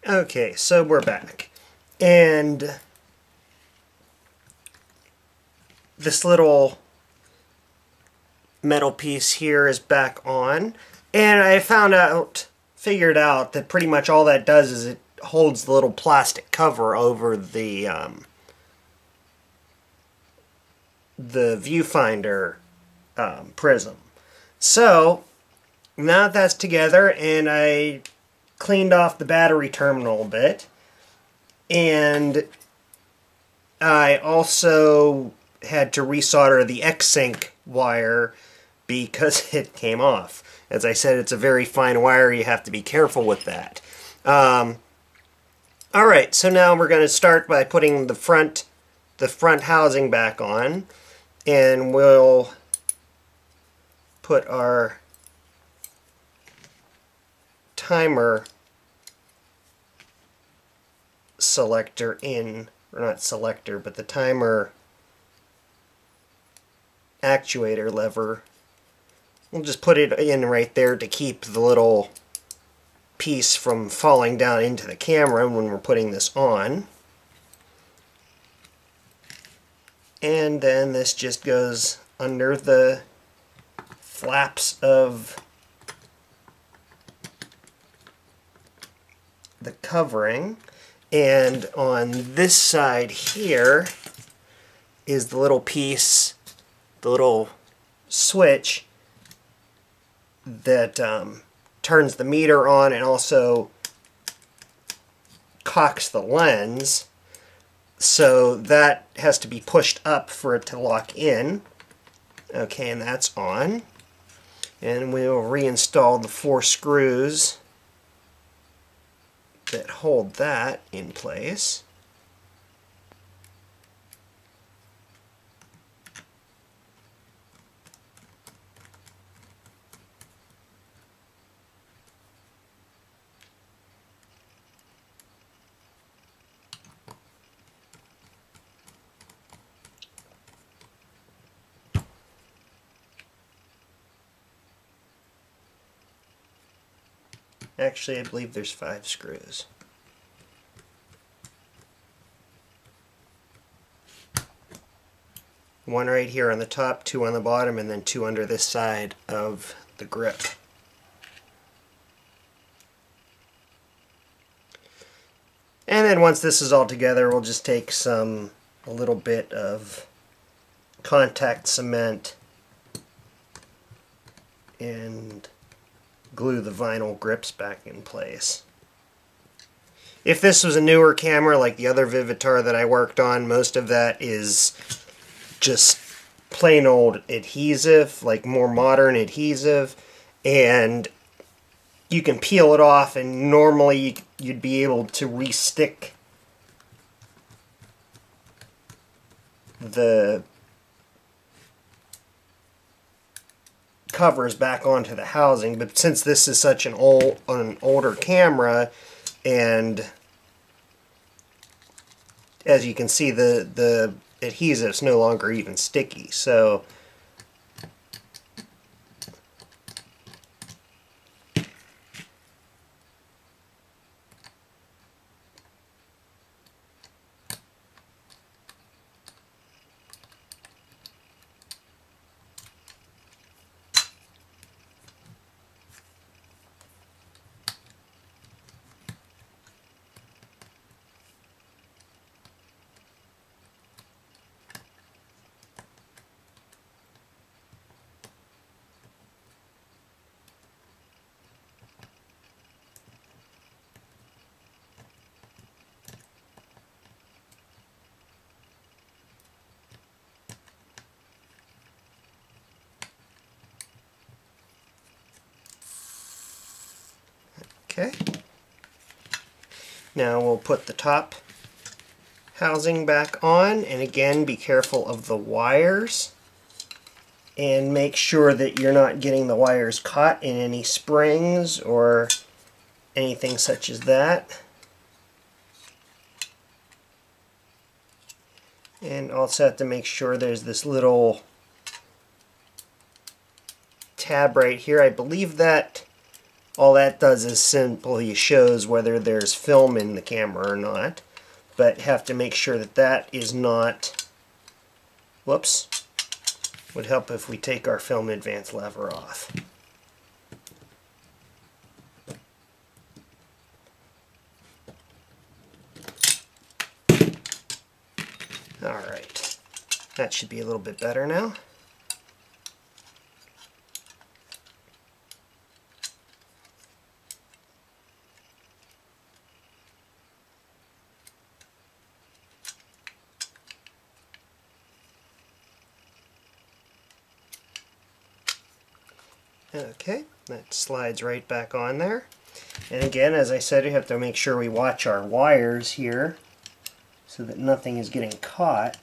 Okay, so we're back. And this little metal piece here is back on. And I figured out that pretty much all that does is it holds the little plastic cover over the viewfinder prism. So now that that's together, and I cleaned off the battery terminal a bit, and I also had to resolder the X-Sync wire because it came off. As I said, it's a very fine wire. You have to be careful with that. Alright, so now we're going to start by putting the front housing back on, and we'll put our timer selector in, or not selector, but the timer actuator lever. We'll just put it in right there to keep the little piece from falling down into the camera when we're putting this on. And then this just goes under the flaps of the covering. And on this side here is the little piece, the little switch that turns the meter on and also cocks the lens. So that has to be pushed up for it to lock in. Okay, and that's on. And we will reinstall the 4 screws that hold that in place. Actually, I believe there's 5 screws. One right here on the top, 2 on the bottom, and then 2 under this side of the grip. And then once this is all together, we'll just take a little bit of contact cement and glue the vinyl grips back in place. If this was a newer camera like the other Vivitar that I worked on, most of that is just plain old adhesive, like more modern adhesive, and you can peel it off and normally you'd be able to re-stick the covers back onto the housing, but since this is such an older camera, and as you can see, the adhesive's no longer even sticky, so okay. Now we'll put the top housing back on, and again, be careful of the wires and make sure that you're not getting the wires caught in any springs or anything such as that. And also have to make sure there's this little tab right here. I believe that All that does is simply shows whether there's film in the camera or not, but have to make sure that that is not, whoops, would help if we take our film advance lever off. Alright, that should be a little bit better now. Okay, that slides right back on there. And again, as I said, we have to make sure we watch our wires here so that nothing is getting caught.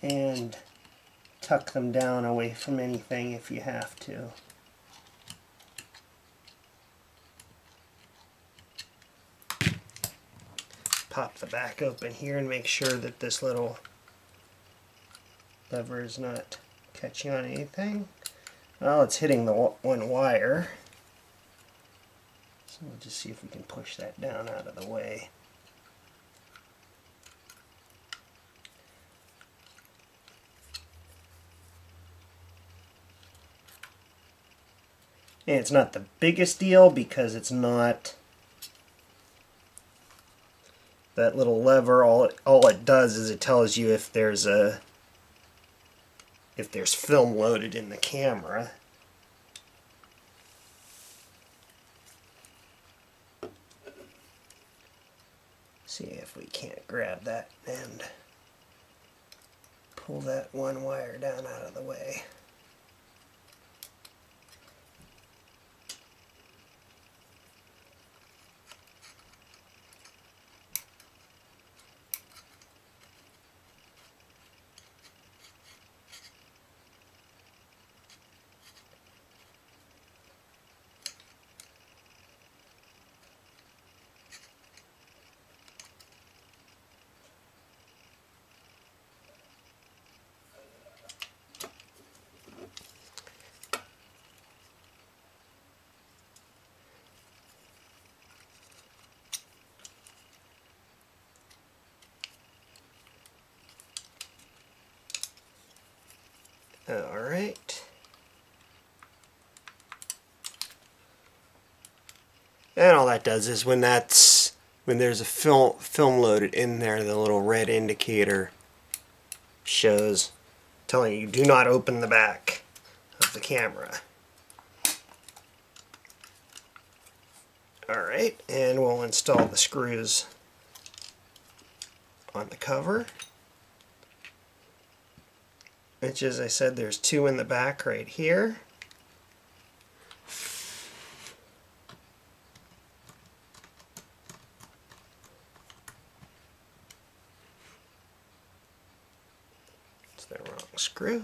And tuck them down away from anything if you have to. Pop the back open here and make sure that this little lever is not catching on anything. Well, it's hitting the one wire. So we'll just see if we can push that down out of the way. And it's not the biggest deal because it's not that little lever. All it does is it tells you if there's film loaded in the camera. See if we can't grab that and pull that one wire down out of the way. Alright. And all that does is when there's a film loaded in there, the little red indicator shows telling you do not open the back of the camera. Alright, and we'll install the screws on the cover. Which, as I said, there's two in the back right here. It's the wrong screw.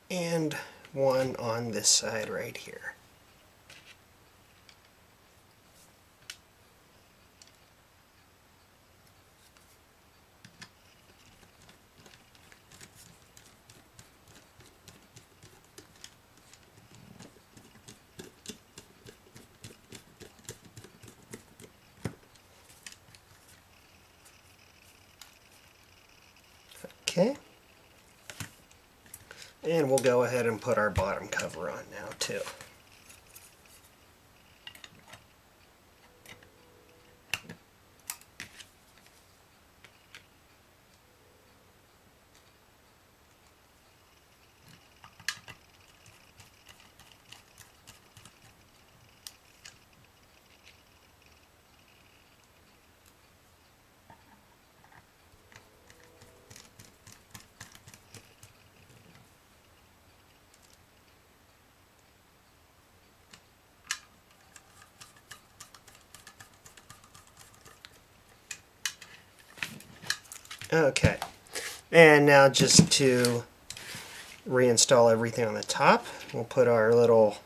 And one on this side right here. Okay. And we'll go ahead and put our bottom cover on now too. Okay, and now just to reinstall everything on the top. We'll put our little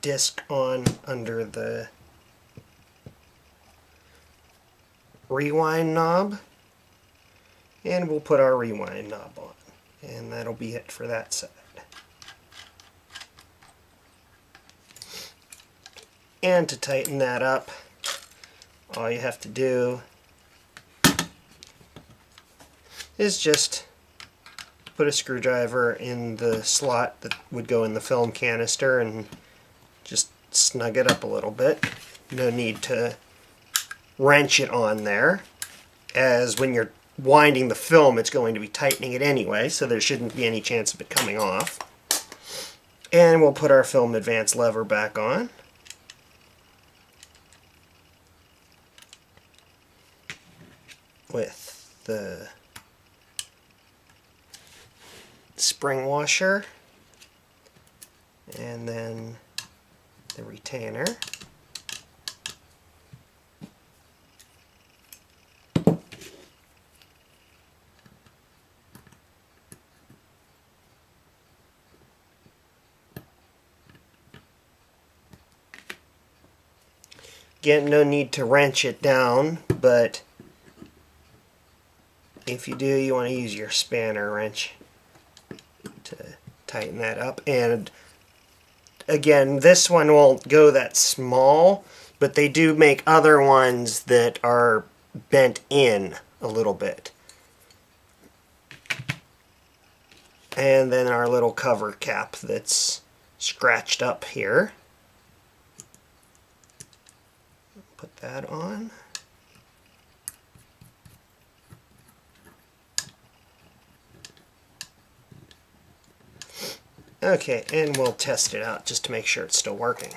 disc on under the rewind knob, and we'll put our rewind knob on, and that'll be it for that side. And to tighten that up, all you have to do is just put a screwdriver in the slot that would go in the film canister and just snug it up a little bit. No need to wrench it on there, as when you're winding the film it's going to be tightening it anyway, so there shouldn't be any chance of it coming off. And we'll put our film advance lever back on. With the spring washer and then the retainer. Again, no need to wrench it down, but if you do, you want to use your spanner wrench to tighten that up. And again, this one won't go that small, but they do make other ones that are bent in a little bit. And then our little cover cap that's scratched up here. Put that on. Okay, and we'll test it out just to make sure it's still working.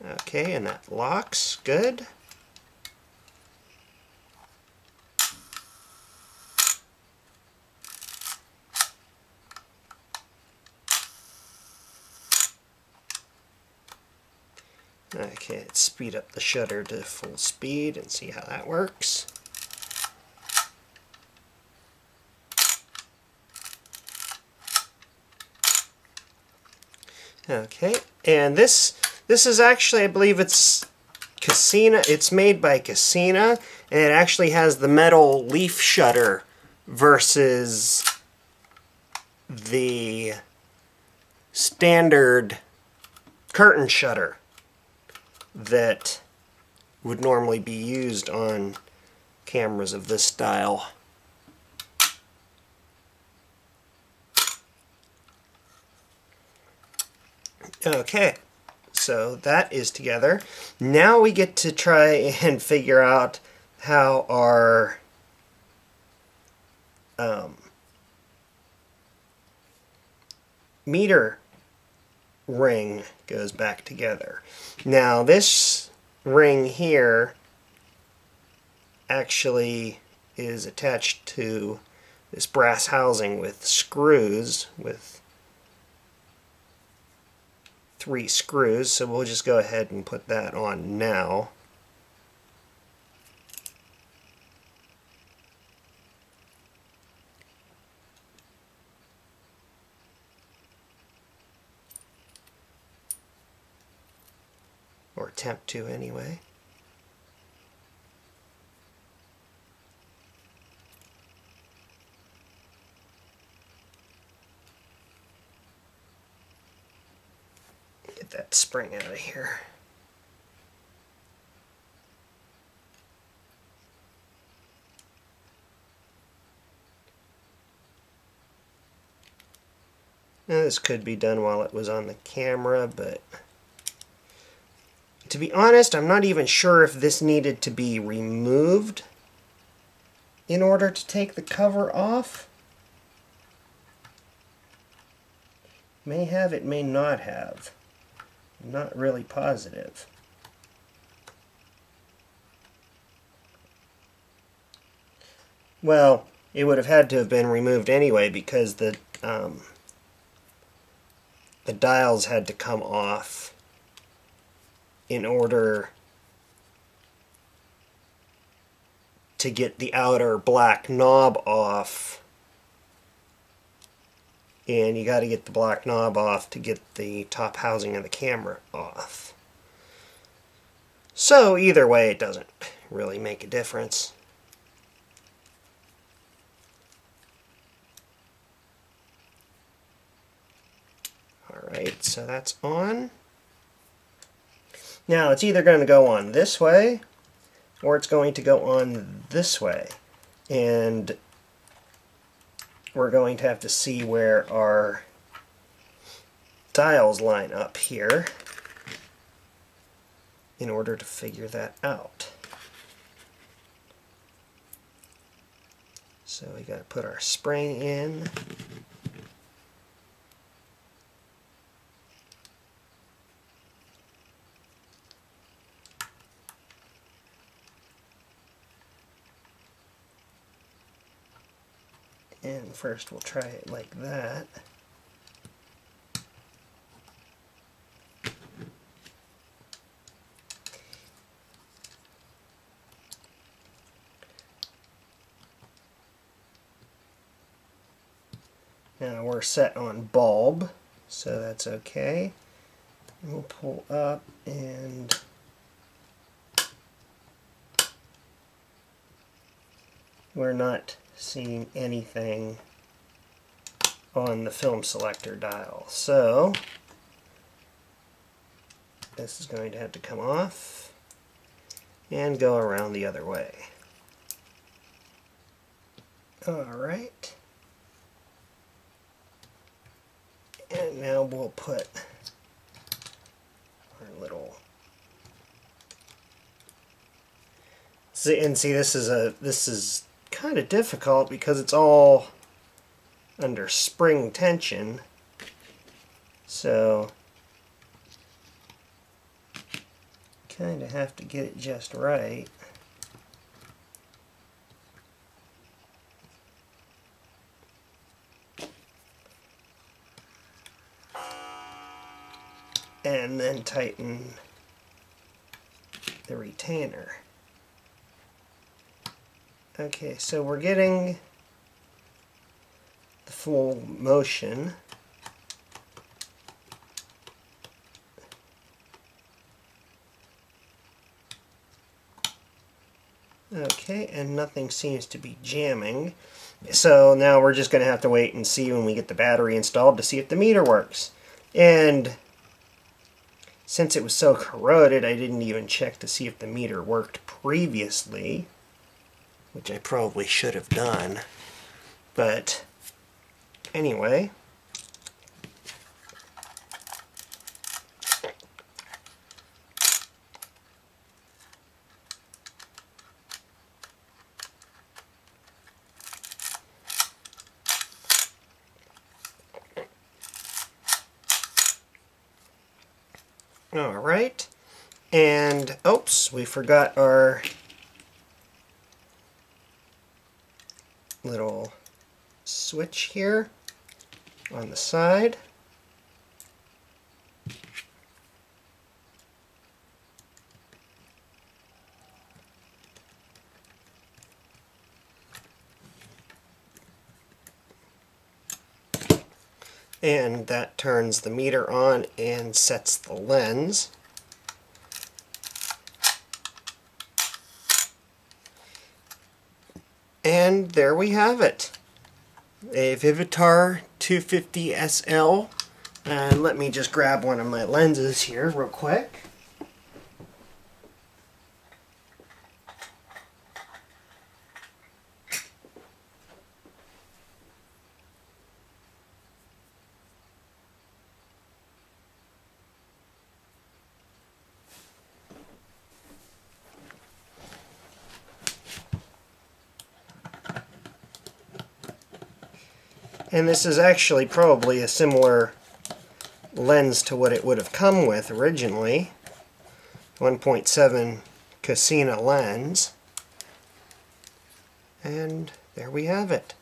Okay, and that locks good. Okay, let's speed up the shutter to full speed and see how that works. Okay, and this is actually, I believe it's Casina. It's made by Casina, and it actually has the metal leaf shutter versus the standard curtain shutter that would normally be used on cameras of this style. Okay, so that is together. Now we get to try and figure out how our meter ring goes back together. Now this ring here actually is attached to this brass housing with screws, with 3 screws, so we'll just go ahead and put that on now. Or attempt to anyway. Get that spring out of here. Now, this could be done while it was on the camera, but to be honest, I'm not even sure if this needed to be removed in order to take the cover off. May have, it may not have. I'm not really positive. Well, it would have had to have been removed anyway because the dials had to come off in order to get the outer black knob off. And you got to get the black knob off to get the top housing of the camera off. So either way, it doesn't really make a difference. Alright, so that's on. Now it's either going to go on this way or it's going to go on this way. And we're going to have to see where our dials line up here in order to figure that out. So we got to put our spring in. And first we'll try it like that. Now we're set on bulb, so that's okay. And we'll pull up and we're not seeing anything on the film selector dial. So this is going to have to come off and go around the other way. Alright. And now we'll put our little... See, this is kind of difficult because it's all under spring tension, so kind of have to get it just right. And then tighten the retainer. Okay, so we're getting the full motion. Okay, and nothing seems to be jamming. So now we're just going to have to wait and see when we get the battery installed to see if the meter works. And since it was so corroded, I didn't even check to see if the meter worked previously, which I probably should have done. But anyway, all right, and oops, we forgot our little switch here on the side. And that turns the meter on and sets the lens. And there we have it. A Vivitar 250 SL. And let me just grab one of my lenses here real quick. And this is actually probably a similar lens to what it would have come with originally. 1.7 Casina lens. And there we have it.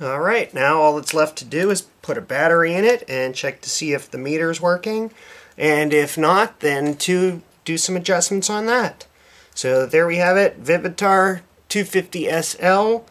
Alright, now all that's left to do is put a battery in it and check to see if the meter's working. And if not, then to do some adjustments on that. So there we have it, Vivitar 250 SL,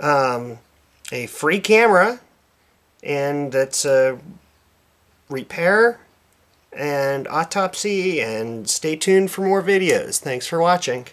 a free camera, and that's a repair and autopsy, and stay tuned for more videos. Thanks for watching.